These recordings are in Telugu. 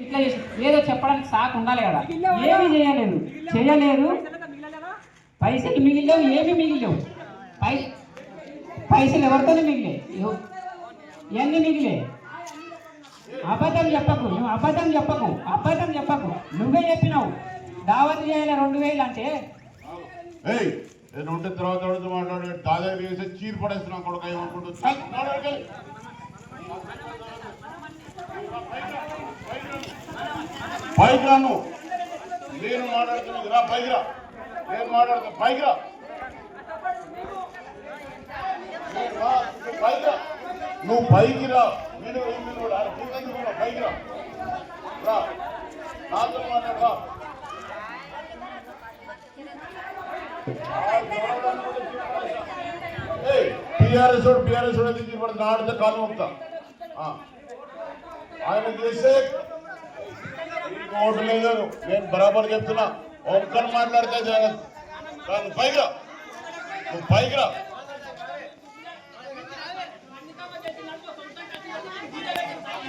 ఇట్లా ఏదో చెప్పడానికి సాకు ఉండాలి కదా. ఏమీ చేయలేదు పైసలు మిగిలేవు, ఏమి మిగిలేవు. పైసలు ఎవరితోనే మిగిలే, ఇవన్నీ మిగిలే. అబద్ధం చెప్పకు, నువ్వు అబద్ధం చెప్పకు. నువ్వే చెప్పినావు దావత్ చేయాలి 2000 అంటే. ఉంటే తర్వాత మాట్లాడే తాజా వేసి చీర పడేస్తున్నాం కొడుకు ఏమనుకుంటూ పైకి రాను. నేను మాట్లాడుతున్నది రా, పైకి రా. నేను మాట్లాడుతా, పైకి రా. నువ్వు పైకి రా. నేను పైకి రా, నాతో మాట్లాడరా. టీఆర్ఎస్ అయితే తీర్పడుతుంది, ఆడితే కాలు మొక్తా. ఆయన చేస్తే ఓటు లేదు. నేను బరాబర్ చెప్తున్నా, ఒక్కరు మాట్లాడితే జగన్. నువ్వు పైకి రా, నువ్వు పైకి రా.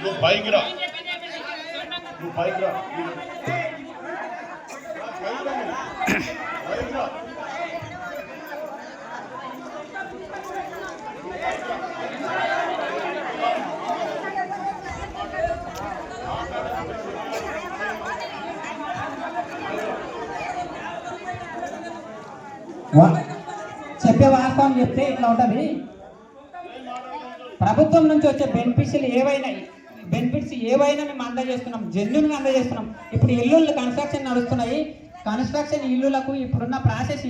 నువ్వు పైకి రా, నువ్వు పైకి రా. చెప్పే వాస్తవం చెప్తే ఇట్లా ఉంటుంది. ప్రభుత్వం నుంచి వచ్చే బెనిఫిట్స్ ఏవైనా మేము అందజేస్తున్నాం, జెన్యున్గా అందజేస్తున్నాం. ఇప్పుడు ఇల్లులు కన్స్ట్రక్షన్ నడుస్తున్నాయి. కన్స్ట్రక్షన్ ఇల్లులకు ఇప్పుడున్న ప్రాసెస్